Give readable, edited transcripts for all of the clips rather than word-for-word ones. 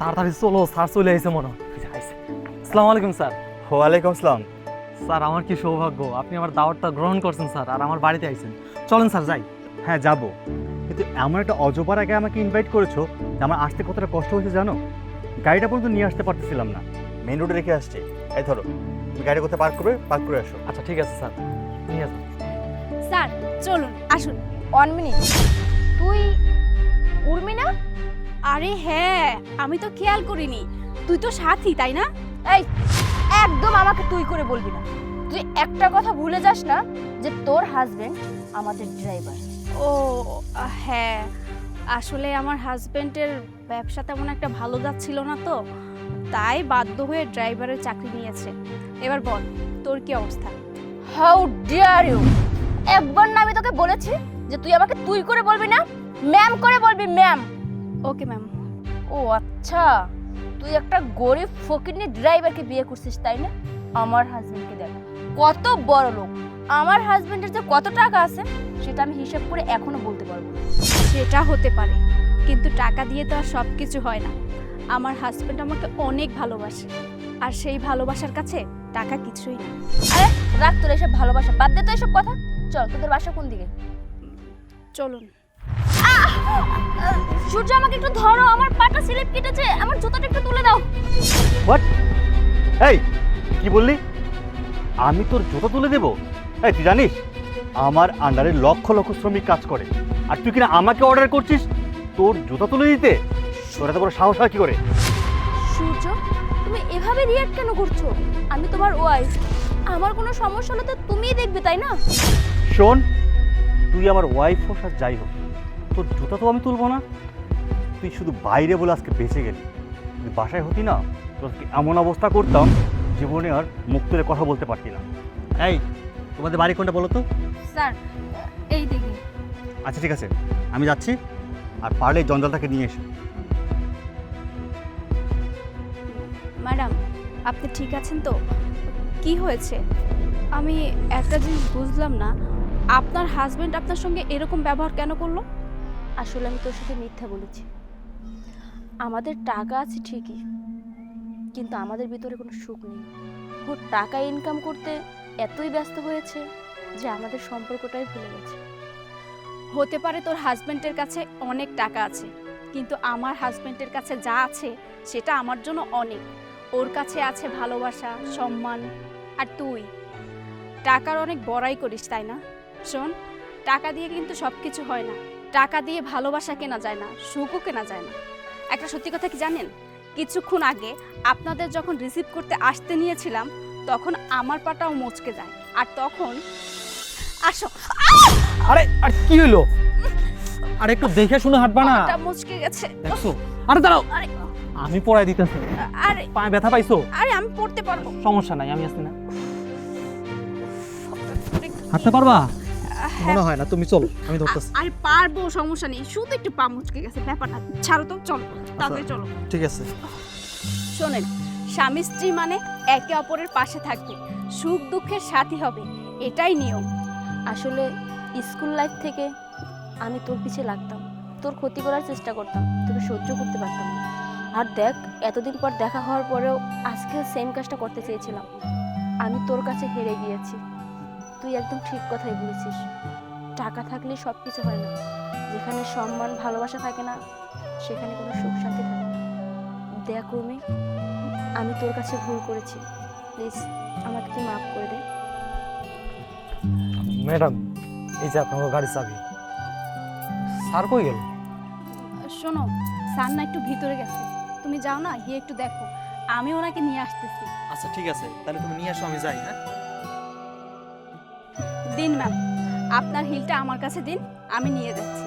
তাড়াতাড়ি চলো, স্যার চলে এসেছে মনে হয়। আসসালামু আলাইকুম স্যার। ওয়ালাইকুম আসসালাম। স্যার আমার কি সৌভাগ্য, আপনি আমার দাওয়াতটা গ্রহণ করছেন স্যার, আর আমার বাড়িতে আইছেন। চলেন স্যার যাই। হ্যাঁ যাবো, কিন্তু এমন একটা অজপার আগে আমাকে ইনভাইট করেছো যে আমার আসতে কতটা কষ্ট হয়েছে জানো। গাড়িটা পর্যন্ত নিয়ে আসতে পারতেছিলাম না, মেন রোডে রেখে আসছি। এই ধরো, তুমি গাড়ি কোথায় পার্ক করবে, পার্ক করে আসো। আচ্ছা ঠিক আছে স্যার, নিয়ে আসুন। স্যার চলুন আসুন। 1 মিনিট, তুই উর্মি না? আরে হ্যাঁ, আমি তো খেয়াল করিনি। তুই তো সাথী তাই না? এই একদম আমাকে তুই করে বলবি না। তুই একটা কথা ভুলে যাস না যে তোর হাজবেন্ড আমাদের ড্রাইভার। ও হ্যাঁ, আসলে আমার হাজবেন্ডের ব্যবসা তেমন একটা ভালো যাচ্ছিল না, তো তাই বাধ্য হয়ে ড্রাইভারের চাকরি নিয়েছে। এবার বল, তোর কি অবস্থা? How dare you! একবার না আমি তোকে বলেছি যে তুই আমাকে তুই করে বলবি না, ম্যাম করে বলবি, ম্যাম। Okay ma'am. ও আচ্ছা, তুই একটা গরিব ফকিরনি ড্রাইভারকে বিয়ে করছিস তাই না? আমার হাজবেন্ডকে দেখ কত বড় লোক। আমার হাজবেন্ডের যে কত টাকা আছে সেটা আমি হিসাব করে এখনো বলতে পারবো না। সেটা হতে পারে, কিন্তু টাকা দিয়ে তো আর সব কিছু হয় না। আমার হাজবেন্ড আমাকে অনেক ভালোবাসে, আর সেই ভালোবাসার কাছে টাকা কিছুই না। আরে রাখ তোর এসব ভালোবাসা, বাদ দে তো এসব কথা। চল, তোদের বাসা কোন দিকে? চলুন। সূর্য আমাকে একটু ধরো, আমার পাটা স্লিপ কেটেছে, আমার জুতোটা একটু তুলে দাও। হোয়াট? এই কি বললি? আমি তোর জুতো তুলে দেবো? এই তুই জানিস আমার আন্ডারে লক্ষ লক্ষ শ্রমিক কাজ করে, আর তুই কিনা আমাকে অর্ডার করছিস তোর জুতো তুলে দিতে? তোর এত বড় সাহস হয় কি করে? সূর্য, তুমি এভাবে রিঅ্যাক্ট কেন করছো? আমি তোমার ওয়াইফ, আমার কোনো সমস্যা হলে তো তুমিই দেখবে তাই না? শোন, তুই আমার ওয়াইফ হোস আর যাই হোক, তোর জুতা তো আমি তুলবো না। তুই শুধু বাইরে বলে আজকে বেঁচে গেলি, তুই বাসায় হতি না তোর এমন অবস্থা করতাম জীবনে আর মুখ তুলে কথা বলতে পারতি না। এই তোমাদের বাড়ি কোনটা বলো তো? স্যার এই দেখি। আচ্ছা ঠিক আছে, আমি যাচ্ছি, আর পারলে এই জঞ্জালটাকে নিয়ে এসো। ম্যাডাম আপনি ঠিক আছেন তো? কি হয়েছে? আমি একটা জিনিস বুঝলাম না, আপনার হাজবেন্ড আপনার সঙ্গে এরকম ব্যবহার কেন করলো? আসলে আমি তোর সাথে মিথ্যা বলেছি। আমাদের টাকা আছে ঠিকই, কিন্তু আমাদের ভিতরে কোনো সুখ নেই। ও টাকা ইনকাম করতে এতই ব্যস্ত হয়েছে যে আমাদের সম্পর্কটাই ভুলে গেছে। হতে পারে তোর হাজবেন্ডের কাছে অনেক টাকা আছে, কিন্তু আমার হাজবেন্ডের কাছে যা আছে সেটা আমার জন্য অনেক। ওর কাছে আছে ভালোবাসা, সম্মান, আর তুই টাকার অনেক বড়াই করিস তাই না? শোন, টাকা দিয়ে কিন্তু সব কিছু হয় না। টাকা দিয়ে ভালোবাসা কেনা যায় না, সুখও কেনা যায় না। একটা সত্যি কথা কি জানেন, কিছুক্ষণ আগে আপনাদের যখন রিসিভ করতে আসতে নিয়েছিলাম তখন আমার পাটাও মচকে যায়, আর তখন আসো। আরে আর কি হইলো? আরে একটু দেখে শুনে হাঁটবা না? পাটা মচকে গেছে। দেখছো? আরে দাঁড়াও, আরে আমি পড়াই দিতেছি। আরে পায়ে ব্যথা পাইছো? আরে আমি পড়তে পারবো। সমস্যা নাই, আমি আছি না। হাঁটতে পারবা? মনে হয় না, তুমি চলো, আমি ধরতেছি। আরে পারবো, সমস্যা নেই, শুধু একটু পা মুচকে গেছে, ব্যাপারটা ছাড়ো তো, চলো তাড়াতাড়ি চলো। ঠিক আছে। শোনেন, স্বামী স্ত্রী মানে একে অপরের পাশে থাকবে, সুখ দুঃখের সাথী হবে, এটাই নিয়ম। আসলে স্কুল লাইফ থেকে আমি তোর পিছে লাগতাম, তোর ক্ষতি করার চেষ্টা করতাম, তোকে সহ্য করতে পারতাম না। আর দেখ, এতদিন পর দেখা হওয়ার পরেও আজকে সেম কাজটা করতে চেয়েছিলাম। আমি তোর কাছে হেরে গিয়েছি। তুই একদম ঠিক কথাই বলেছিস, টাকা থাকলে সব কিছু হয় না। যেখানে সম্মান ভালোবাসা থাকে না সেখানে কোনো সুখ শান্তি থাকে না। দেখ রুমি, আমি তোর কাছে ভুল করেছি, প্লিজ আমাকে তুই মাফ করে দে। ম্যাডাম, এই যে আপনার গাড়ির চাবি। স্যার কই গেল? শোনো, স্যার না একটু ভিতরে গেছে, তুমি যাও না, গিয়ে একটু দেখো, আমি ওনাকে নিয়ে আসতেছি। আচ্ছা ঠিক আছে, তাহলে তুমি নিয়ে আসো, আমি যাই। হ্যাঁ দিন ম্যাম, আপনার হিলটা আমার কাছে দিন, আমি নিয়ে যাচ্ছি।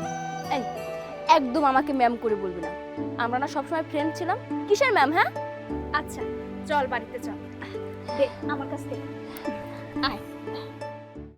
এই একদম আমাকে ম্যাম করে বলবি না, আমরা না সবসময় ফ্রেন্ড ছিলাম। কিসের ম্যাম? হ্যাঁ আচ্ছা চল বাড়িতে চল, দে আমার কাছে দে। আয়।